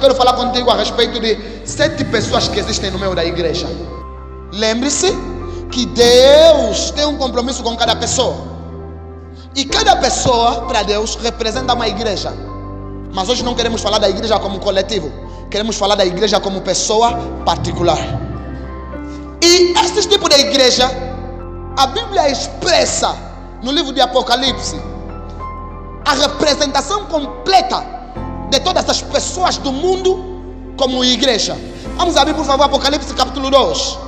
quero falar contigo a respeito de 7 pessoas que existem no meio da igreja. Lembre-se que Deus tem um compromisso com cada pessoa. E cada pessoa, para Deus, representa uma igreja. Mas hoje não queremos falar da igreja como coletivo. Queremos falar da igreja como pessoa particular. E esse tipo de igreja, a Bíblia expressa no livro de Apocalipse a representação completa de todas as pessoas do mundo como igreja. Vamos abrir, por favor, Apocalipse capítulo 2.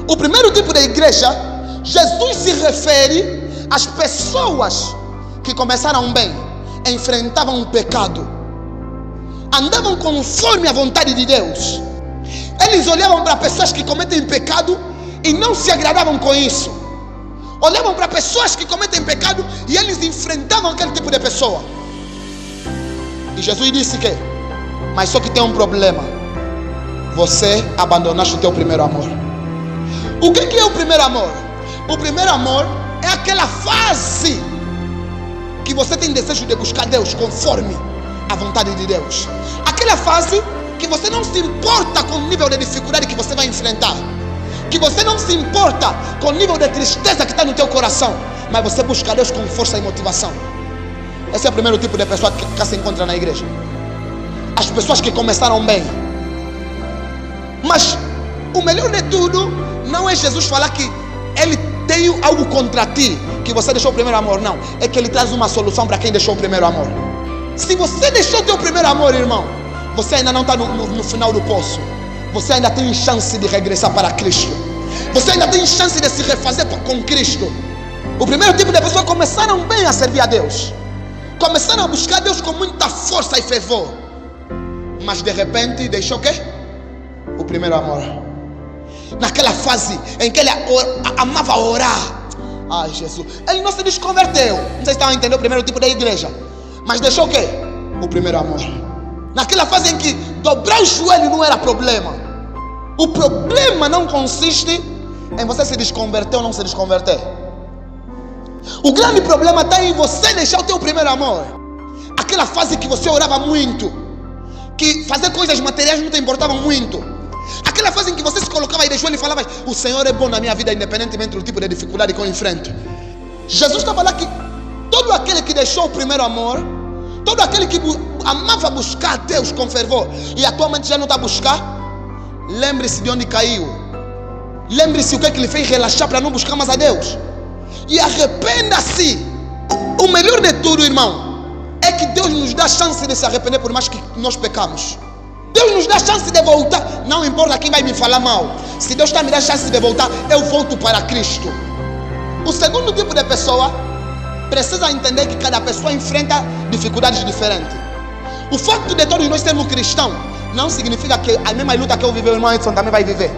O primeiro tipo de igreja, Jesus se refere às pessoas que começaram bem, enfrentavam o pecado, andavam conforme a vontade de Deus. Eles olhavam para pessoas que cometem pecado e não se agradavam com isso. Olhavam para pessoas que cometem pecado e eles enfrentavam aquele tipo de pessoa. E Jesus disse que, mas só que tem um problema: você abandonaste o teu primeiro amor. O que é o primeiro amor? O primeiro amor é aquela fase que você tem desejo de buscar Deus conforme a vontade de Deus. Aquela fase que você não se importa com o nível de dificuldade que você vai enfrentar, que você não se importa com o nível de tristeza que está no teu coração, mas você busca Deus com força e motivação. Esse é o primeiro tipo de pessoa que se encontra na igreja. As pessoas que começaram bem. Mas o melhor de tudo não é Jesus falar que Ele tem algo contra ti, que você deixou o primeiro amor. Não, é que Ele traz uma solução para quem deixou o primeiro amor. Se você deixou o teu primeiro amor, irmão, você ainda não está no final do poço. Você ainda tem chance de regressar para Cristo. Você ainda tem chance de se refazer com Cristo. O primeiro tipo de pessoa começaram bem a servir a Deus, começaram a buscar Deus com muita força e fervor, mas de repente deixou o quê? O primeiro amor. Naquela fase em que ele amava orar. Ai, Jesus, ele não se desconverteu. Não sei se estão a entender o primeiro tipo da igreja, mas deixou o quê? O primeiro amor. Naquela fase em que dobrar o joelho não era problema. O problema não consiste em você se desconverter ou não se desconverter. O grande problema está em você deixar o teu primeiro amor. Aquela fase que você orava muito, que fazer coisas materiais não te importavam muito. Aquela fase em que você se colocava aí de joelho e falava: o Senhor é bom na minha vida, independentemente do tipo de dificuldade que eu enfrento. Jesus está falando que todo aquele que deixou o primeiro amor, todo aquele que amava buscar Deus com fervor e atualmente já não está a buscar, lembre-se de onde caiu. Lembre-se o que é que lhe fez relaxar para não buscar mais a Deus. E arrependa-se. O melhor de tudo, irmão, é que Deus nos dá chance de se arrepender por mais que nós pecamos. Deus nos dá chance de voltar. Não importa quem vai me falar mal. Se Deus está me dando chance de voltar, eu volto para Cristo. O segundo tipo de pessoa precisa entender que cada pessoa enfrenta dificuldades diferentes. O fato de todos nós sermos cristãos não significa que a mesma luta que eu vivi, o irmão Edson também vai viver.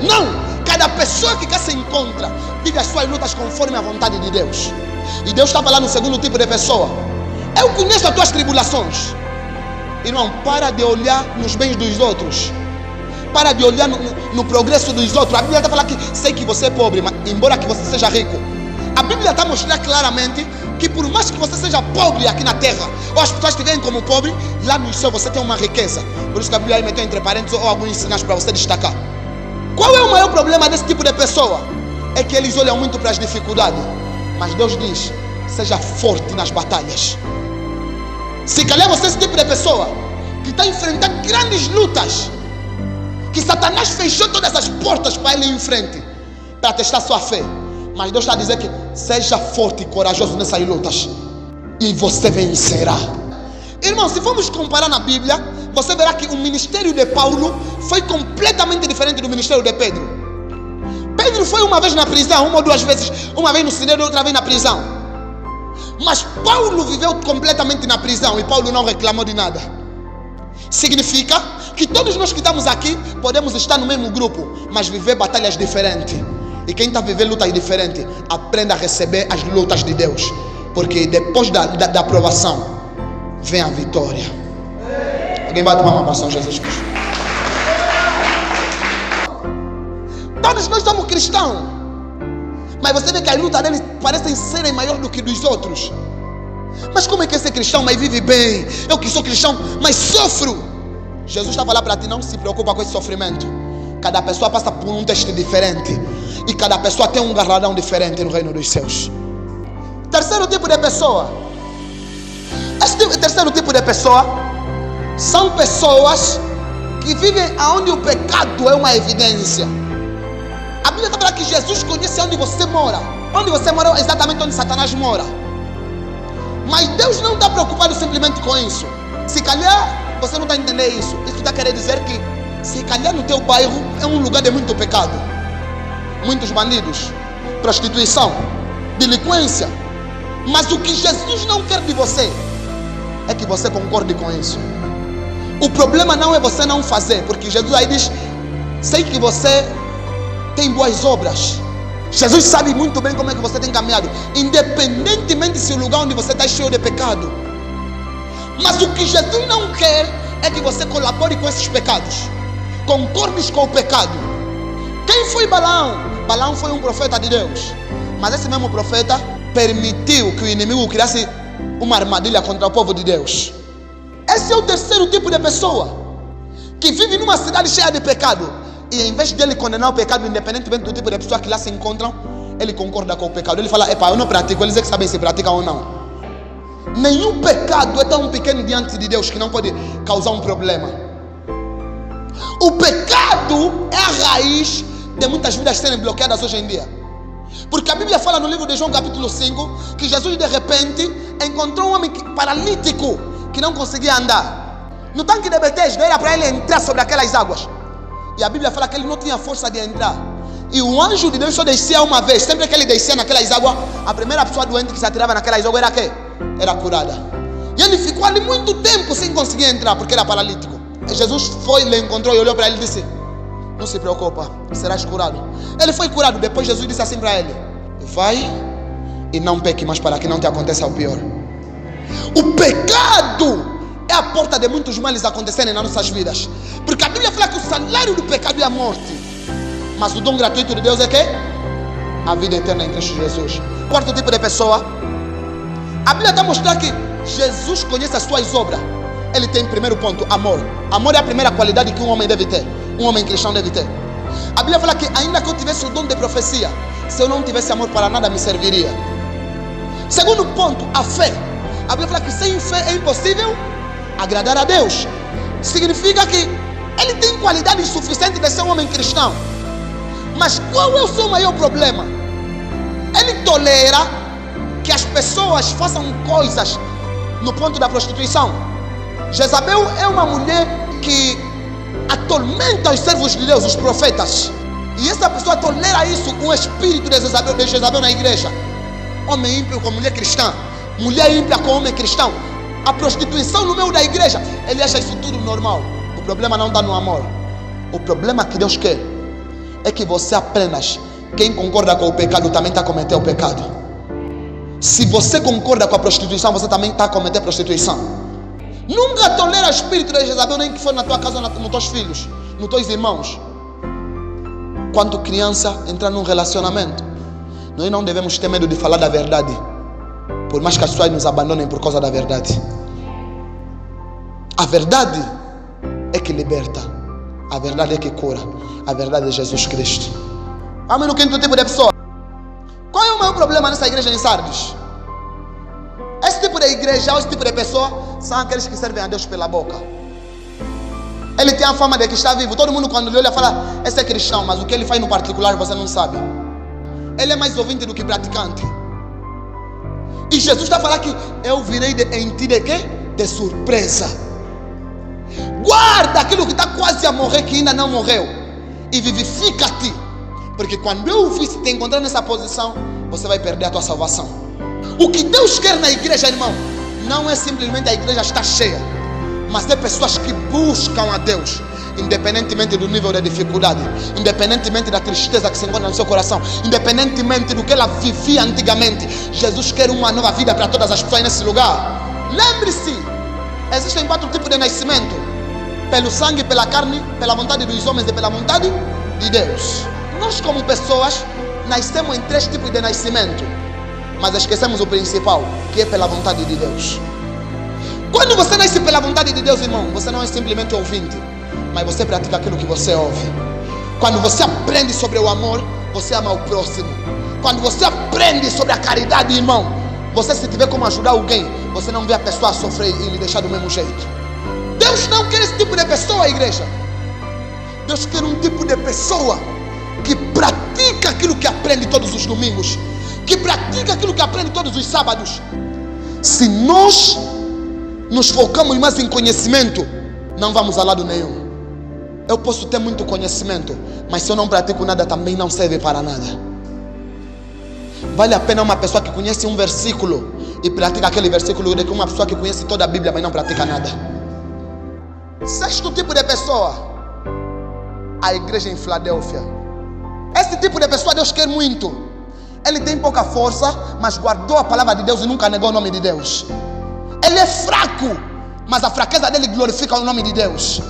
Não. Cada pessoa que cá se encontra vive as suas lutas conforme a vontade de Deus. E Deus está falando no segundo tipo de pessoa: eu conheço as tuas tribulações. Irmão, para de olhar nos bens dos outros. Para de olhar no progresso dos outros. A Bíblia está falando que sei que você é pobre, mas embora que você seja rico. A Bíblia está mostrando claramente que por mais que você seja pobre aqui na terra, ou as pessoas te veem como pobre, lá no céu você tem uma riqueza. Por isso que a Bíblia aí meteu entre parênteses ou alguns sinais para você destacar. Qual é o maior problema desse tipo de pessoa? É que eles olham muito para as dificuldades, mas Deus diz: seja forte nas batalhas. Se calhar você é esse tipo de pessoa que está enfrentando grandes lutas, que Satanás fechou todas as portas para ele ir em frente, para testar sua fé. Mas Deus está a dizer que seja forte e corajoso nessas lutas, e você vencerá. Irmão, se formos comparar na Bíblia, você verá que o ministério de Paulo foi completamente diferente do ministério de Pedro. Pedro foi uma vez na prisão, uma ou duas vezes, uma vez no cinema, outra vez na prisão. Mas Paulo viveu completamente na prisão e Paulo não reclamou de nada. Significa que todos nós que estamos aqui podemos estar no mesmo grupo, mas viver batalhas diferentes. E quem está vivendo lutas diferentes, aprenda a receber as lutas de Deus, porque depois da aprovação vem a vitória. Alguém bate uma mão para São Jesus Cristo. Todos nós somos cristãos, mas você vê que as lutas deles parecem serem maiores do que dos outros. Mas como é que é ser cristão, mas vive bem? Eu que sou cristão, mas sofro. Jesus está a falar para ti, não se preocupa com esse sofrimento. Cada pessoa passa por um teste diferente. E cada pessoa tem um galardão diferente no reino dos céus. Terceiro tipo de pessoa. Terceiro tipo de pessoa são pessoas que vivem onde o pecado é uma evidência. A Bíblia está falando que Jesus conhece onde você mora. Onde você mora é exatamente onde Satanás mora. Mas Deus não está preocupado simplesmente com isso. Se calhar você não está entendendo isso. Isso está querendo dizer que se calhar no teu bairro é um lugar de muito pecado. Muitos bandidos, prostituição, delinquência. Mas o que Jesus não quer de você é que você concorde com isso. O problema não é você não fazer, porque Jesus aí diz: sei que você tem boas obras. Jesus sabe muito bem como é que você tem caminhado, independentemente se o lugar onde você está cheio de pecado. Mas o que Jesus não quer é que você colabore com esses pecados, concordes com o pecado. Quem foi Balaão? Balaão foi um profeta de Deus, mas esse mesmo profeta permitiu que o inimigo criasse uma armadilha contra o povo de Deus. Esse é o terceiro tipo de pessoa que vive numa cidade cheia de pecado, e em vez de ele condenar o pecado, independentemente do tipo de pessoa que lá se encontram, ele concorda com o pecado. Ele fala: epa, eu não pratico. Eles é que sabem se pratica ou não. Nenhum pecado é tão pequeno diante de Deus que não pode causar um problema. O pecado é a raiz de muitas vidas serem bloqueadas hoje em dia. Porque a Bíblia fala no livro de João capítulo 5 que Jesus de repente encontrou um homem paralítico que não conseguia andar. No tanque de Betesda era para ele entrar sobre aquelas águas. E a Bíblia fala que ele não tinha força de entrar. E o anjo de Deus só descia uma vez. Sempre que ele descia naquelas águas, a primeira pessoa doente que se atirava naquelas águas era quê? Era curada. E ele ficou ali muito tempo sem conseguir entrar, porque era paralítico. E Jesus foi, lhe encontrou e olhou para ele e disse: não se preocupa, serás curado. Ele foi curado. Depois Jesus disse assim para ele: vai e não peque mais, para que não te aconteça o pior. O pecado é a porta de muitos males acontecerem nas nossas vidas. Porque a Bíblia fala que o salário do pecado é a morte, mas o dom gratuito de Deus é que? A vida eterna em Cristo Jesus. Quarto tipo de pessoa, a Bíblia está mostrando que Jesus conhece as suas obras. Ele tem, primeiro ponto, amor. Amor é a primeira qualidade que um homem deve ter, um homem cristão deve ter. A Bíblia fala que ainda que eu tivesse o dom de profecia, se eu não tivesse amor, para nada me serviria. Segundo ponto, a fé. A Bíblia fala que sem fé é impossível agradar a Deus. Significa que ele tem qualidade suficiente de ser um homem cristão. Mas qual é o seu maior problema? Ele tolera que as pessoas façam coisas no ponto da prostituição. Jezabel é uma mulher que atormenta os servos de Deus, os profetas. E essa pessoa tolera isso com o espírito de Jezabel na igreja. Homem ímpio com mulher cristã, mulher ímpia com homem cristão. A prostituição no meio da igreja, ele acha isso tudo normal. O problema não está no amor. O problema que Deus quer é que você apenas, quem concorda com o pecado também está a cometer o pecado. Se você concorda com a prostituição, você também está a cometer prostituição. Nunca tolera o espírito de Jezabel, nem que for na tua casa, nos teus filhos, nos teus irmãos. Quando criança entrar num relacionamento, nós não devemos ter medo de falar da verdade, por mais que as pessoas nos abandonem por causa da verdade. A verdade é que liberta, a verdade é que cura, a verdade é Jesus Cristo. Vamos no quinto tipo de pessoa. Qual é o maior problema nessa igreja em Sardes? Esse tipo de igreja, esse tipo de pessoa, são aqueles que servem a Deus pela boca. Ele tem a fama de que está vivo. Todo mundo quando lhe olha fala: esse é cristão, mas o que ele faz no particular você não sabe. Ele é mais ouvinte do que praticante. E Jesus está falando que eu virei em ti de quê? De surpresa. Guarda aquilo que está quase a morrer, que ainda não morreu, e vivifica-te. Porque quando eu vi te encontrar nessa posição, você vai perder a tua salvação. O que Deus quer na igreja, irmão, não é simplesmente a igreja estar cheia, mas é pessoas que buscam a Deus, independentemente do nível de dificuldade, independentemente da tristeza que se encontra no seu coração, independentemente do que ela vivia antigamente. Jesus quer uma nova vida para todas as pessoas nesse lugar. Lembre-se, existem 4 tipos de nascimento: pelo sangue, pela carne, pela vontade dos homens e pela vontade de Deus. Nós como pessoas nascemos em 3 tipos de nascimento, mas esquecemos o principal, que é pela vontade de Deus. Quando você nasce pela vontade de Deus, irmão, você não é simplesmente ouvinte, mas você pratica aquilo que você ouve. Quando você aprende sobre o amor, você ama o próximo. Quando você aprende sobre a caridade, irmão, você, se tiver como ajudar alguém, você não vê a pessoa sofrer e lhe deixar do mesmo jeito. Deus não quer esse tipo de pessoa, igreja. Deus quer um tipo de pessoa que pratica aquilo que aprende todos os domingos, que pratica aquilo que aprende todos os sábados. Se nós nos focamos mais em conhecimento, não vamos a lado nenhum. Eu posso ter muito conhecimento, mas se eu não pratico nada, também não serve para nada. Vale a pena uma pessoa que conhece um versículo e pratica aquele versículo, do que uma pessoa que conhece toda a Bíblia, mas não pratica nada. Sexto tipo de pessoa, a igreja em Filadélfia. Esse tipo de pessoa Deus quer muito. Ele tem pouca força, mas guardou a palavra de Deus e nunca negou o nome de Deus. Ele é fraco, mas a fraqueza dele glorifica o nome de Deus.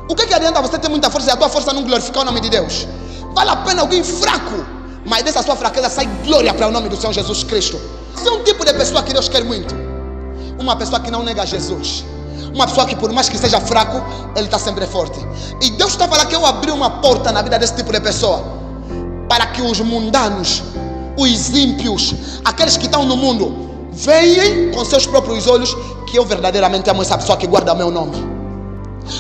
O que adianta você ter muita força e a tua força não glorificar o nome de Deus? Vale a pena alguém fraco, mas dessa sua fraqueza sai glória para o nome do Senhor Jesus Cristo. Esse é um tipo de pessoa que Deus quer muito. Uma pessoa que não nega Jesus. Uma pessoa que, por mais que seja fraco, ele está sempre forte. E Deus está falando que eu abri uma porta na vida desse tipo de pessoa, para que os mundanos, os ímpios, aqueles que estão no mundo, veem com seus próprios olhos que eu verdadeiramente amo essa pessoa que guarda o meu nome.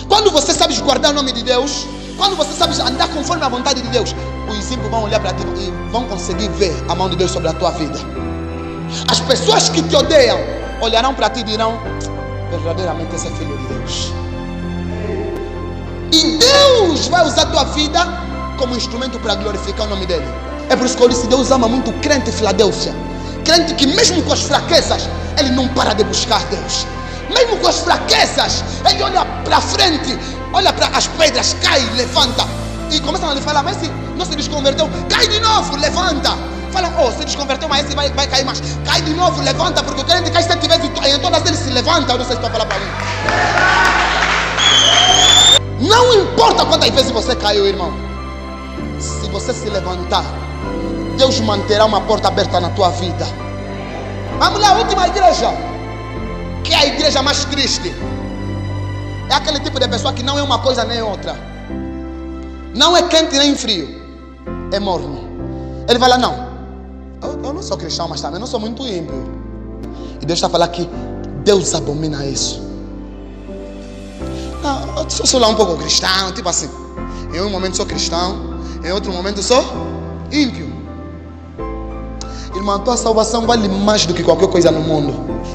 Quando você sabe guardar o nome de Deus, quando você sabe andar conforme a vontade de Deus, os ímpios vão olhar para ti e vão conseguir ver a mão de Deus sobre a tua vida. As pessoas que te odeiam olharão para ti e dirão: verdadeiramente esse é filho de Deus. E Deus vai usar a tua vida como instrumento para glorificar o nome dele. É por isso que eu disse: Deus ama muito o crente em Filadélfia. Crente que mesmo com as fraquezas, ele não para de buscar Deus. Mesmo com as fraquezas, ele olha para frente, olha para as pedras, cai, levanta. E começam a lhe falar: mas se não se desconverteu, cai de novo, levanta. Fala: oh, se desconverteu, mas esse vai cair mais. Cai de novo, levanta, porque o crente cai 7 vezes e em todas eles se levanta. Eu não sei se estou falando para mim. Não importa quantas vezes você caiu, irmão. Se você se levantar, Deus manterá uma porta aberta na tua vida. Vamos lá, a última igreja, que é a igreja mais triste. É aquele tipo de pessoa que não é uma coisa nem outra. Não é quente nem frio, é morno. Ele vai lá: não, eu não sou cristão, mas também não sou muito ímpio. E Deus está falando que Deus abomina isso. Não, eu sou lá um pouco cristão, tipo assim. Em um momento sou cristão, em outro momento sou ímpio. Irmão, a tua salvação vale mais do que qualquer coisa no mundo.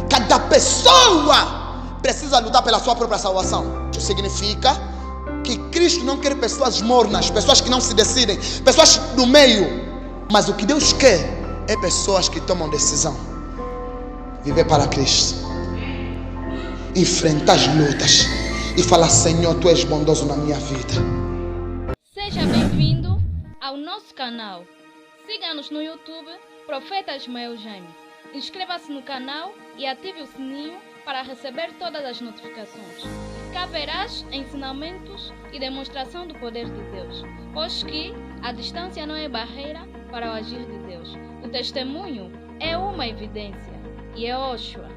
Cada pessoa precisa lutar pela sua própria salvação. Isso significa que Cristo não quer pessoas mornas, pessoas que não se decidem, pessoas do meio. Mas o que Deus quer é pessoas que tomam decisão. Viver para Cristo, enfrentar as lutas e falar: Senhor, Tu és bondoso na minha vida. Seja bem-vindo ao nosso canal. Siga-nos no YouTube, Profeta Ismael Jaime. Inscreva-se no canal e ative o sininho para receber todas as notificações. Cá verás ensinamentos e demonstração do poder de Deus, pois que a distância não é barreira para o agir de Deus. O testemunho é uma evidência e é Oshua.